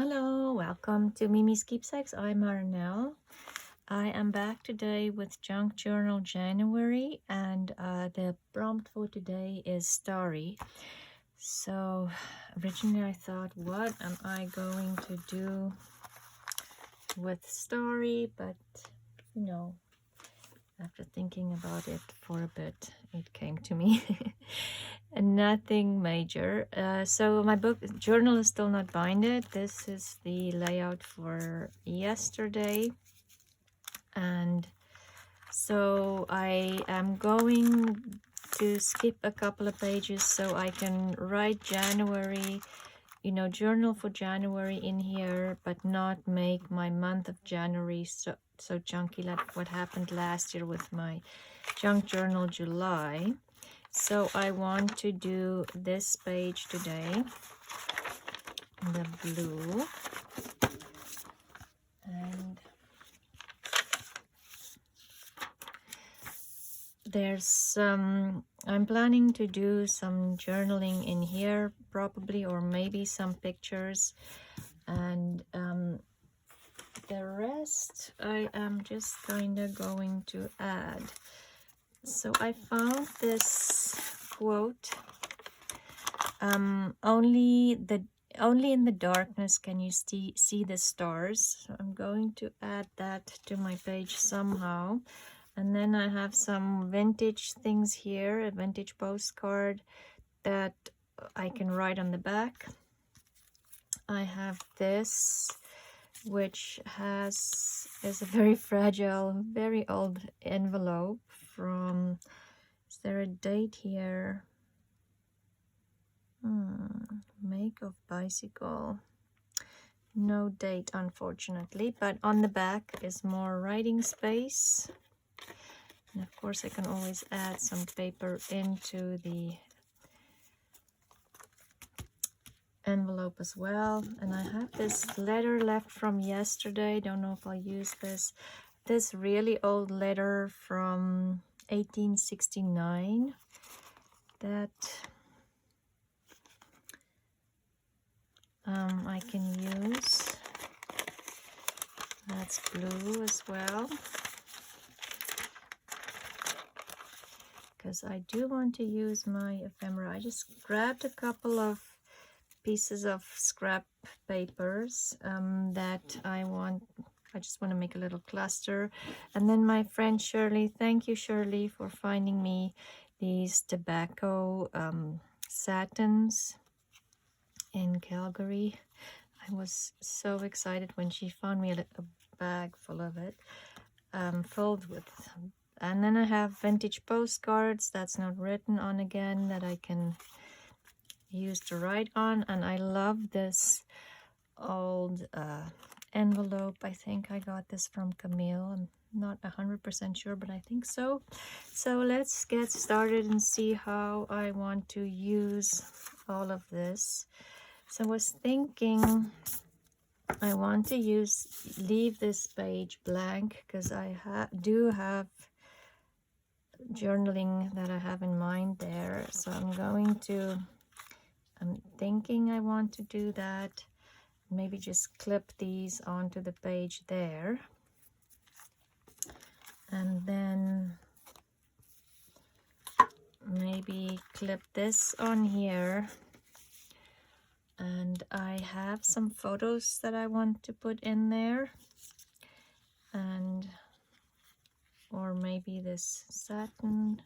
Hello, welcome to Miemie's Keepsakes. I'm Marinelle. I am back today with Junk Journal January, and the prompt for today is Starry. So originally I thought, what am I going to do with Starry? But you know, after thinking about it for a bit, it came to me. And nothing major. So my book journal is still not binded. This is the layout for yesterday. And so I am going to skip a couple of pages so I can write January, journal for January in here, but not make my month of January so chunky like what happened last year with my junk journal July. So I want to do this page today, the blue, and there's some, I'm planning to do some journaling in here probably, or maybe some pictures, and the rest I am just kind of going to add. So I found this quote, only in the darkness can you see the stars. So I'm going to add that to my page somehow. And then I have some vintage things here, a vintage postcard that I can write on the back. I have this, which is a very fragile, very old envelope from, is there a date here? Make of bicycle. No date, unfortunately, but on the back is more writing space. And of course I can always add some paper into the envelope as well. And I have this letter left from yesterday. Don't know if I'll use this really old letter from 1869 that I can use. That's blue as well, because I do want to use my ephemera. I just grabbed a couple of pieces of scrap papers that I just want to make a little cluster. And then my friend Shirley, thank you Shirley for finding me these tobacco satins in Calgary. I was so excited when she found me a bag full of it, filled with. And then I have vintage postcards that's not written on again that I can use to write on. And I love this old envelope. I think I got this from Camille. I'm not 100% sure, but I think so. So let's get started and see how I want to use all of this. So I was thinking I want to leave this page blank because I do have journaling that I have in mind there. So I'm thinking I want to do that. Maybe just clip these onto the page there. And then maybe clip this on here. And I have some photos that I want to put in there, or maybe this satin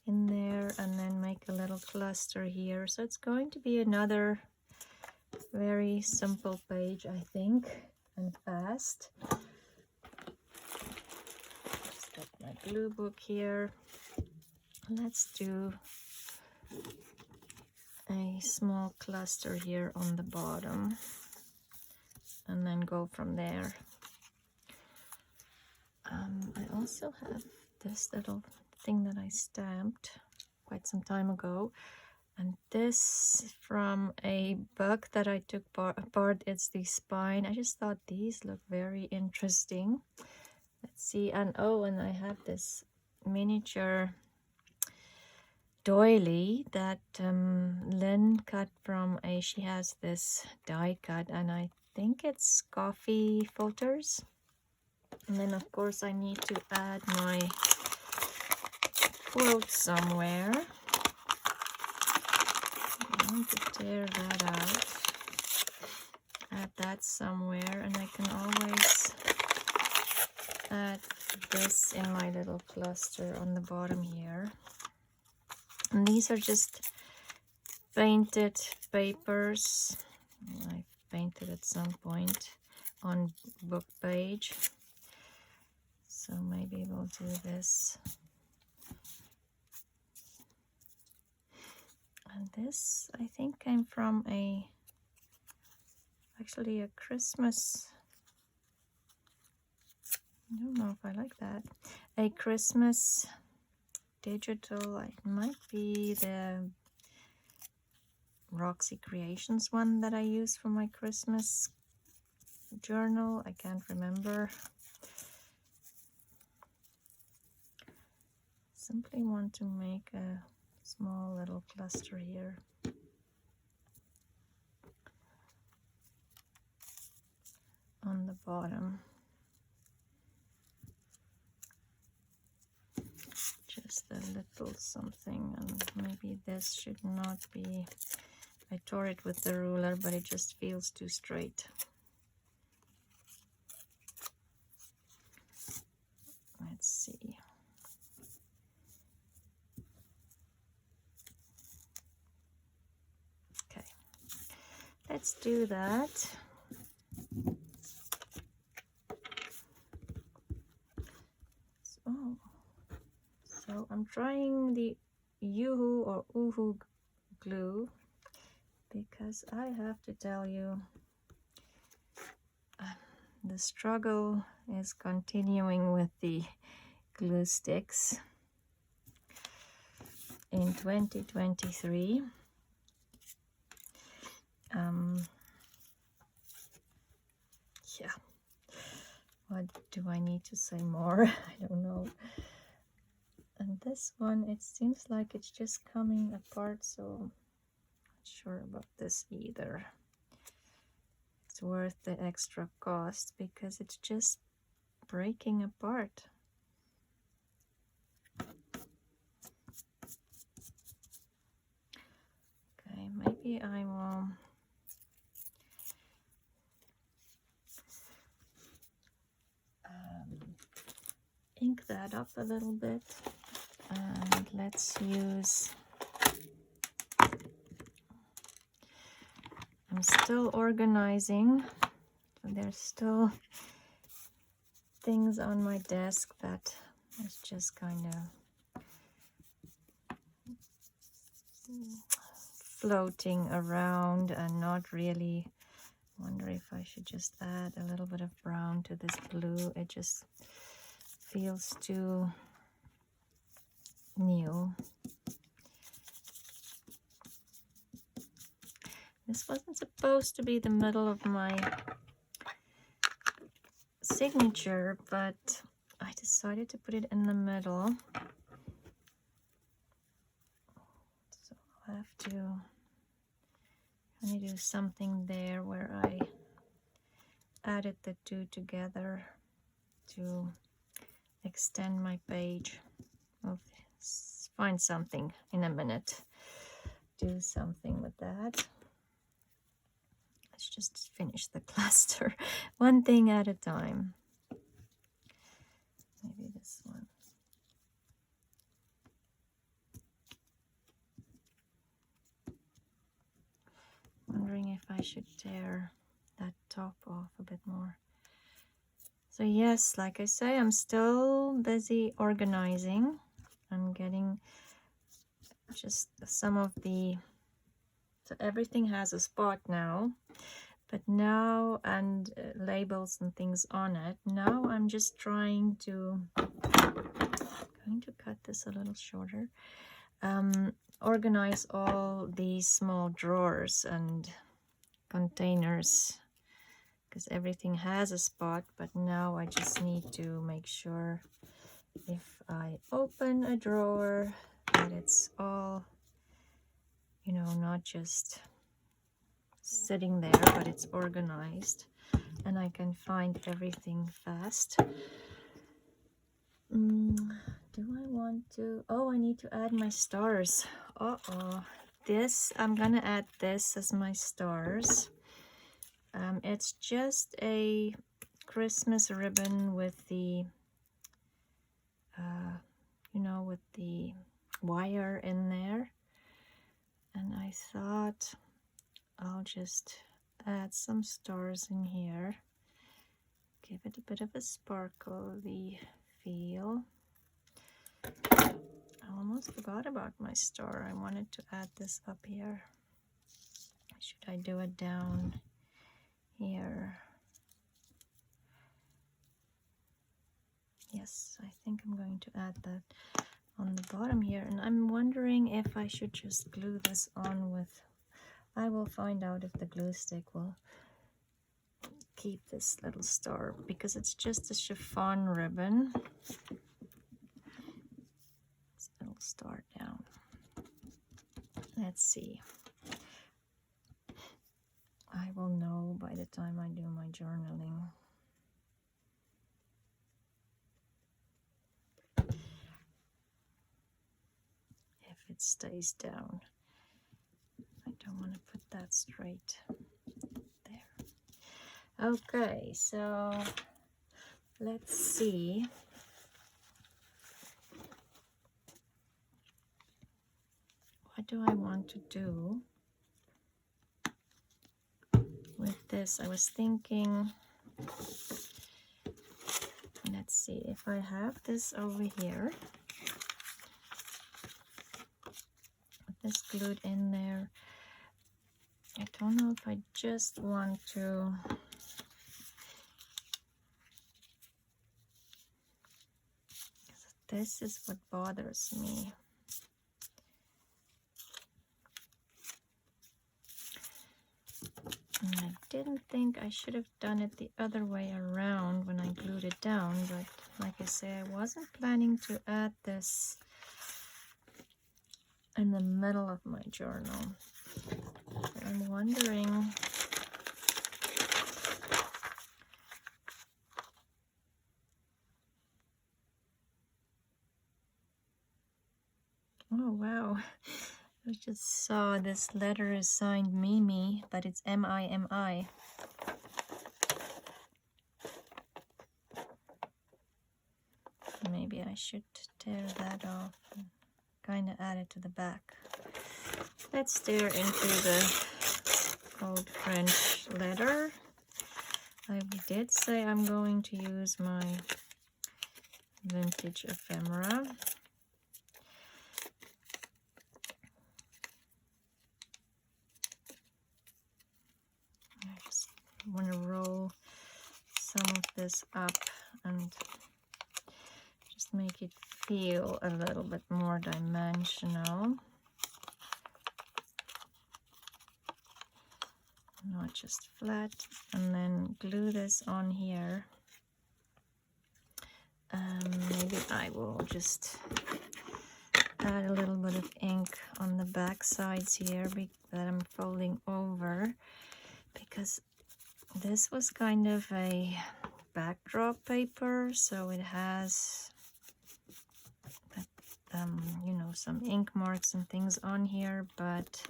in there, and then make a little cluster here. So it's going to be another very simple page, I think, and fast. Just got my glue book here. Let's do a small cluster here on the bottom and then go from there. I also have this little thing that I stamped quite some time ago, and this from a book that I took apart. It's the spine. I just thought these look very interesting. Let's see. And oh, and I have this miniature doily that Lynn cut from she has this die cut, and I think it's coffee filters. And then of course I need to add my quote somewhere. I want to tear that out, add that somewhere, and I can always add this in my little cluster on the bottom here. And these are just painted papers. I've painted at some point on book page, so maybe we'll do this. And this I think came from actually a Christmas, I don't know if I like that, a Christmas digital. It might be the Roxy Creations one that I use for my Christmas journal. I can't remember. Simply want to make a small little cluster here. On the bottom. Just a little something, and maybe this should not be, I tore it with the ruler, but it just feels too straight. Let's see. Okay, let's do that. So I'm trying the Yoo-hoo or Oohoo glue, because I have to tell you, the struggle is continuing with the glue sticks in 2023. Yeah, what do I need to say more? I don't know. And this one, it seems like it's just coming apart, so I'm not sure about this either. It's worth the extra cost because it's just breaking apart. Okay, maybe I will ink that up a little bit, and let's use, I'm still organizing, so there's still things on my desk that is just kind of floating around and not really. Wonder if I should just add a little bit of brown to this blue. It just feels too new. This wasn't supposed to be the middle of my signature, but I decided to put it in the middle. So I'll have to do something there where I added the two together to extend my page. I'll find something in a minute. Do something with that. Let's just finish the cluster one thing at a time. Maybe this one. Wondering if I should tear that top off a bit more. So yes, like I say, I'm still busy organizing. I'm getting just some of the, so everything has a spot now, but now, and labels and things on it. Now I'm just trying to, going to cut this a little shorter, organize all these small drawers and containers, because everything has a spot, but now I just need to make sure if I open a drawer that it's all, you know, not just sitting there, but it's organized and I can find everything fast. Do I want to? Oh, I need to add my stars. This, I'm gonna add this as my stars. It's just a Christmas ribbon with the you know, with the wire in there, and I thought I'll just add some stars in here, give it a bit of a sparkly feel. I almost forgot about my star. I wanted to add this up here. Should I do it down here? Yes, I think I'm going to add that on the bottom here, and I'm wondering if I should just glue this on with, I will find out if the glue stick will keep this little star, because it's just a chiffon ribbon. This little star down. Let's see. I will know by the time I do my journaling. If it stays down. I don't want to put that straight there. Okay, so let's see. What do I want to do with this? I was thinking, let's see, if I have this over here, with this glued in there, I don't know if I just want to this is what bothers me. And I didn't think I should have done it the other way around when I glued it down, but like I say, I wasn't planning to add this in the middle of my journal. But I'm wondering, oh wow, I just saw this letter is signed Miemie, but it's M-I-M-I. Maybe I should tear that off and kind of add it to the back. Let's stare into the old French letter. I did say I'm going to use my vintage ephemera. I just want to roll some of this up and just make it feel a little bit more dimensional. Not just flat, and then glue this on here. Maybe I will just add a little bit of ink on the back sides here that I'm folding over, because this was kind of a backdrop paper, so it has you know, some ink marks and things on here, but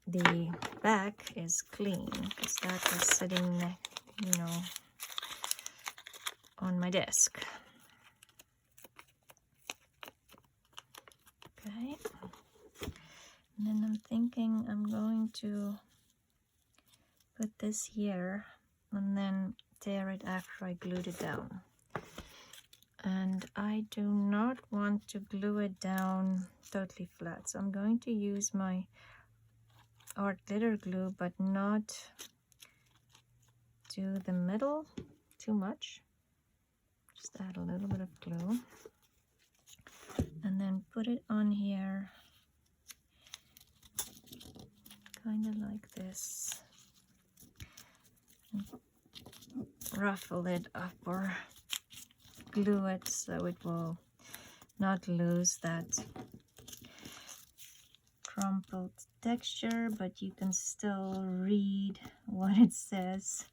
the back is clean because that was sitting, you know, on my desk. Okay, and then I'm thinking I'm going to put this here and then tear it after I glued it down. And I do not want to glue it down totally flat, so I'm going to use my art glitter glue, but not do the middle too much. Just add a little bit of glue and then put it on here, kind of like this, and ruffle it up or glue it so it will not lose that crumpled texture, but you can still read what it says.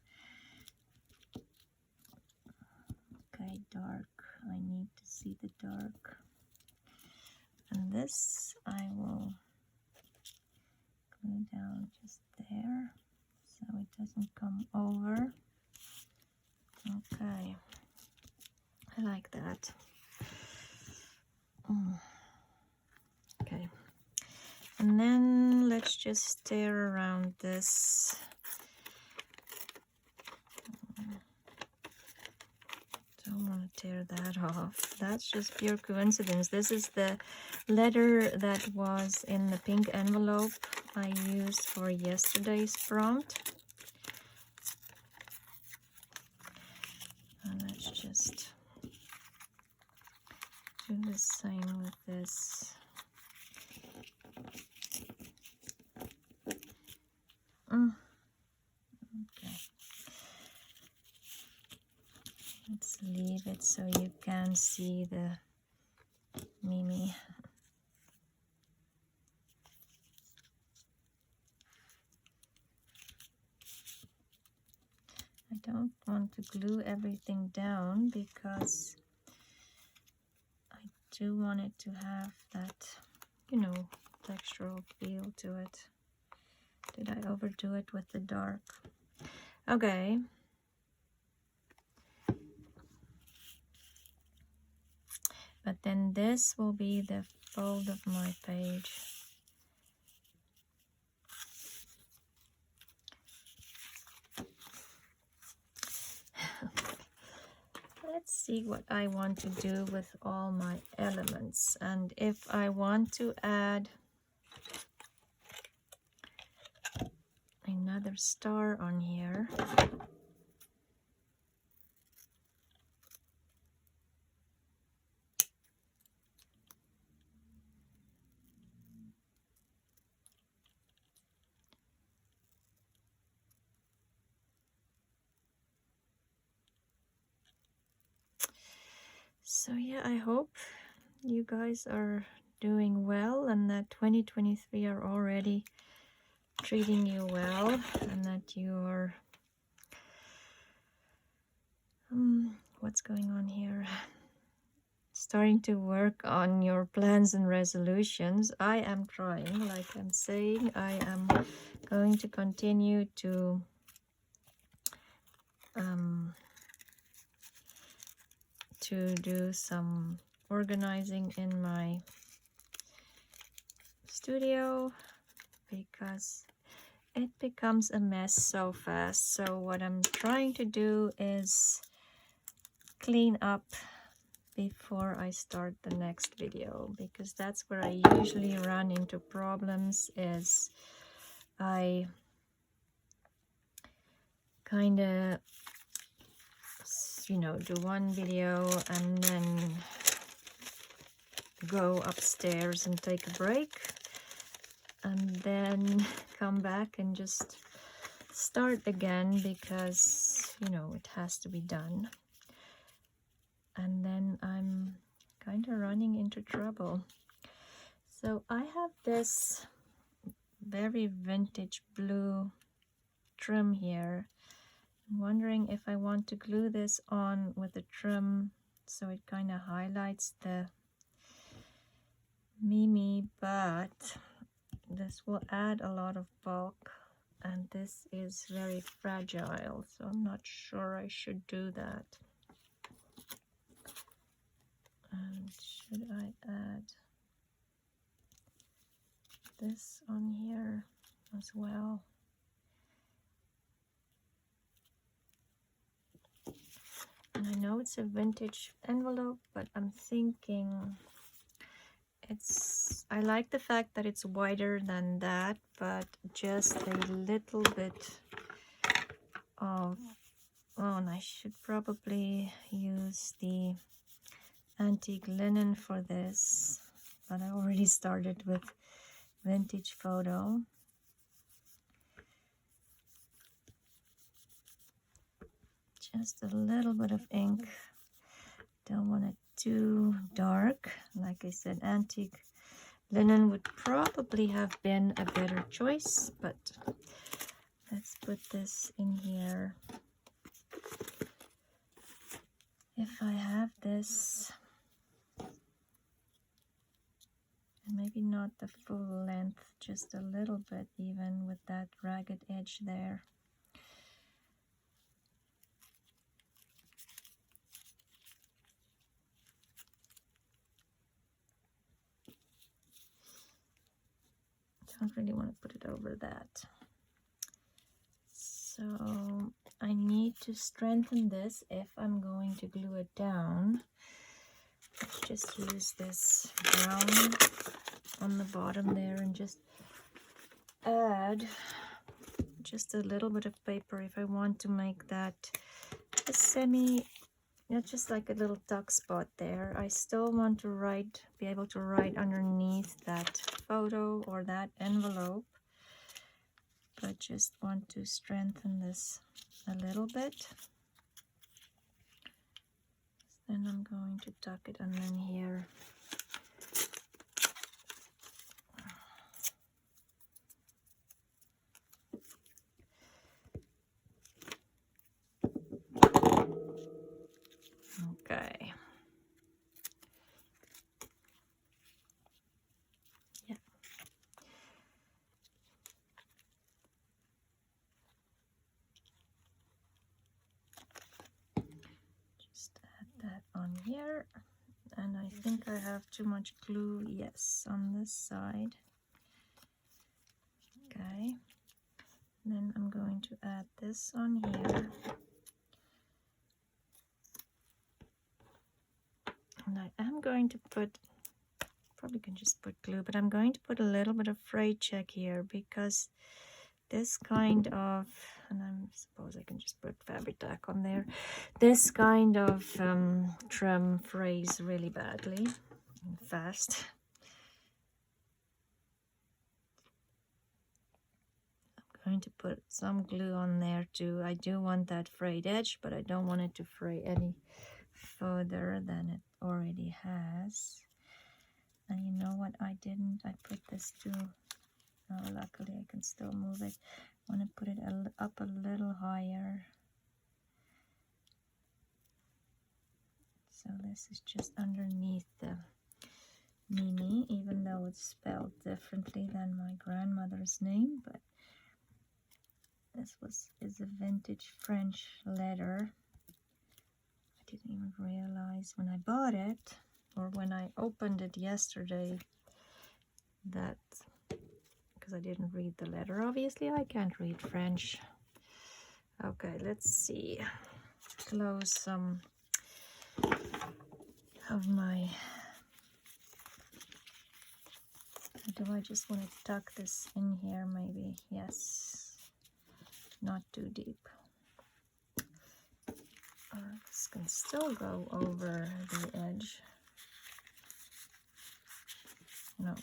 Okay, dark. I need to see the dark. And this I will glue down just there so it doesn't come over. Okay, I like that. Okay, and then let's just stare around this. Don't want to tear that off. That's just pure coincidence. This is the letter that was in the pink envelope I used for yesterday's prompt. And let's just do the same with this. Okay. Let's leave it so you can see the Miemie. I don't want to glue everything down because I do want it to have that, you know, textural feel to it. Did I overdo it with the dark? Okay. But then this will be the fold of my page. Let's see what I want to do with all my elements. And if I want to add another star on here, so yeah, I hope you guys are doing well and that 2023 are already treating you well and that you are what's going on here, starting to work on your plans and resolutions. I am trying, like I'm saying, I am going to continue to do some organizing in my studio because it becomes a mess so fast. So what I'm trying to do is clean up before I start the next video, because that's where I usually run into problems. Is I kind of, you know, do one video and then go upstairs and take a break and then come back and just start again because, you know, it has to be done. And then I'm kind of running into trouble. So I have this very vintage blue trim here. I'm wondering if I want to glue this on with the trim so it kind of highlights the Miemie, but this will add a lot of bulk and this is very fragile, so I'm not sure I should do that. And should I add this on here as well? And I know it's a vintage envelope, but I'm thinking I like the fact that it's wider than that, but just a little bit of, oh, and I should probably use the antique linen for this, but I already started with vintage photo. Just a little bit of ink. Don't want it too dark. Like I said, antique Linen would probably have been a better choice, but let's put this in here. If I have this, and maybe not the full length, just a little bit even with that ragged edge there. Don't really want to put it over that. So I need to strengthen this if I'm going to glue it down. Let's just use this brown on the bottom there and just add just a little bit of paper if I want to make that a semi, just like a little tuck spot there. I still want to be able to write underneath that photo or that envelope, but just want to strengthen this a little bit. Then I'm going to tuck it and then here. Okay. Yeah. Just add that on here. And I think I have too much glue, yes, on this side. Okay. Then I'm going to add this on here. And I am going to put, probably can just put glue, but I'm going to put a little bit of fray check here because this kind of, and I suppose I can just put fabric tack on there. This kind of trim frays really badly and fast. I'm going to put some glue on there too. I do want that frayed edge, but I don't want it to fray any further than it already has. And you know what I didn't? I put this too. Oh, luckily I can still move it. I want to put it up a little higher. So this is just underneath the Miemie, even though it's spelled differently than my grandmother's name, but this is a vintage French letter. I didn't even realize when I bought it or when I opened it yesterday that, because I didn't read the letter. Obviously I can't read French. Okay, let's see. Close some of my, do I just want to tuck this in here maybe? Yes, not too deep. This can still go over the edge. No.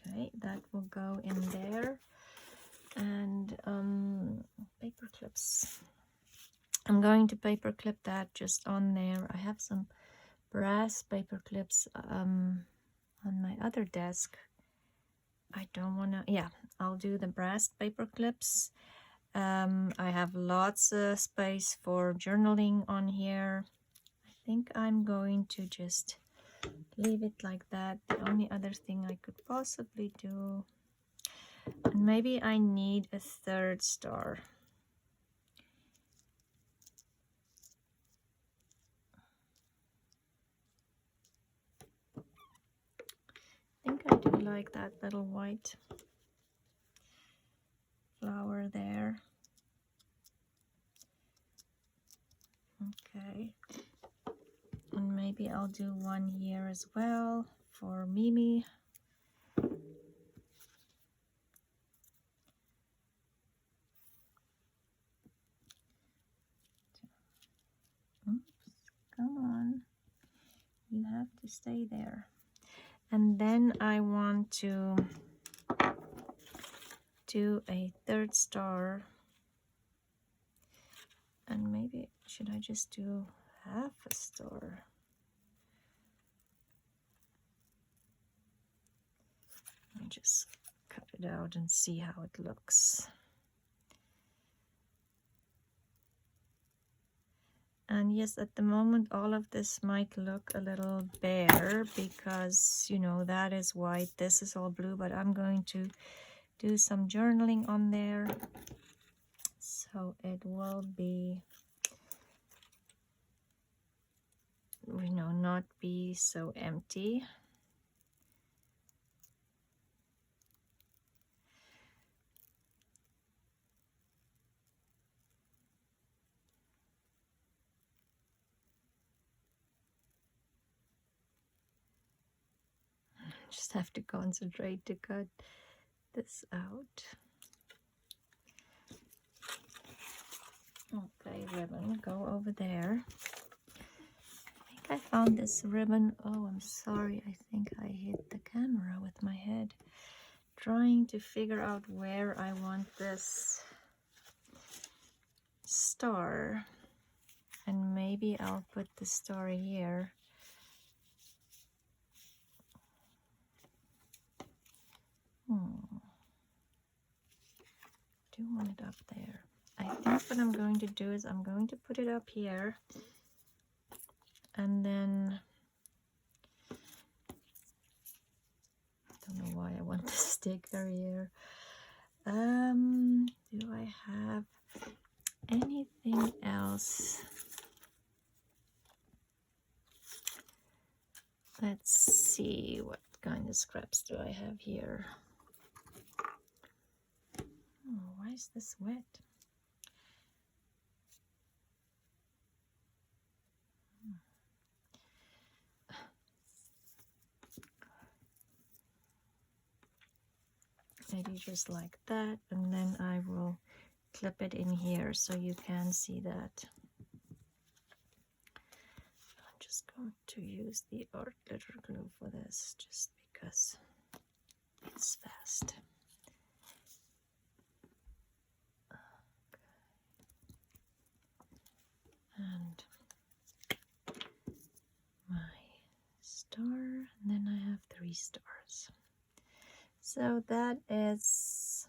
Okay, that will go in there. And paper clips. I'm going to paper clip that just on there. I have some brass paper clips on my other desk. I don't want to, yeah, I'll do the brass paper clips. I have lots of space for journaling on here. I think I'm going to just leave it like that. The only other thing I could possibly do, and maybe I need a third star. I think I do like that little white flower there. Okay, and maybe I'll do one here as well for Miemie. Oops, come on, you have to stay there. And then I want to do a third star, and maybe should I just do half a star? Just cut it out and see how it looks. And yes, at the moment all of this might look a little bare because, you know, that is white, this is all blue, but I'm going to do some journaling on there, so it will be, you know, not be so empty. Just have to concentrate to cut this out. Okay, ribbon, go over there. I think I found this ribbon. Oh, I'm sorry. I think I hit the camera with my head. Trying to figure out where I want this star. And maybe I'll put the star here. Do want it up there. I think what I'm going to do is I'm going to put it up here, and then I don't know why I want the sticker here. Do I have anything else? Let's see, what kind of scraps do I have here? Oh, why is this wet? Maybe just like that, and then I will clip it in here so you can see that. I'm just going to use the art glitter glue for this, just because it's fast. And my star, and then I have 3 stars. So that is,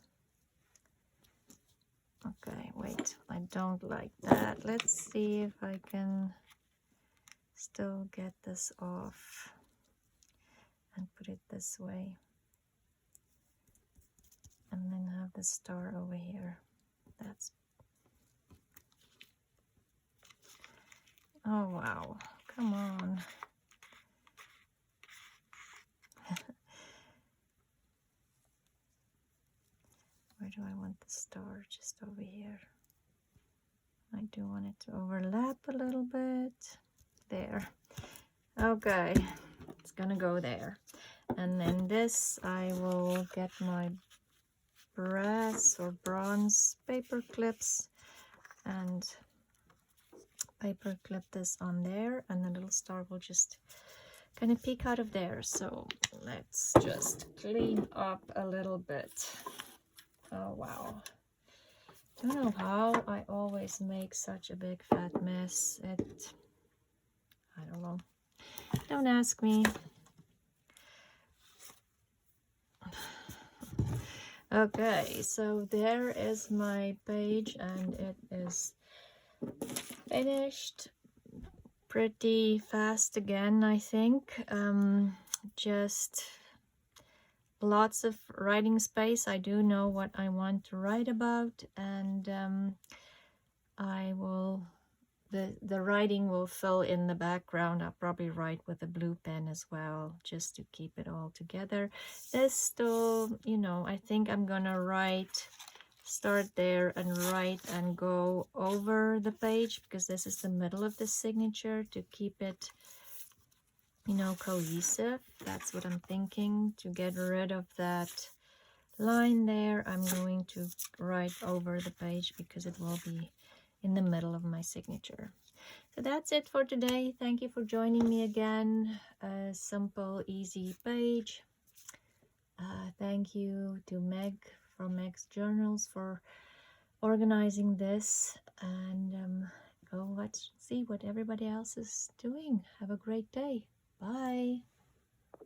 okay, wait, I don't like that. Let's see if I can still get this off and put it this way, and then have the star over here. That's, oh wow, come on. Where do I want the star? Just over here. I do want it to overlap a little bit. There. Okay, it's gonna go there. And then this, I will get my brass or bronze paper clips and paper clip this on there, and the little star will just kind of peek out of there. So let's just clean up a little bit. Oh wow, don't know how I always make such a big fat mess. I don't know, don't ask me. Okay, so there is my page, and it is finished pretty fast again, I think. Just lots of writing space. I do know what I want to write about, and I will, the writing will fill in the background. I'll probably write with a blue pen as well, just to keep it all together. This still, you know, I think I'm gonna start there and write and go over the page, because this is the middle of the signature, to keep it, you know, cohesive. That's what I'm thinking. To get rid of that line there, I'm going to write over the page because it will be in the middle of my signature. So that's it for today. Thank you for joining me again. A simple, easy page. Thank you to Meg from Meg's Journals for organizing this, and go see what everybody else is doing. Have a great day. Bye.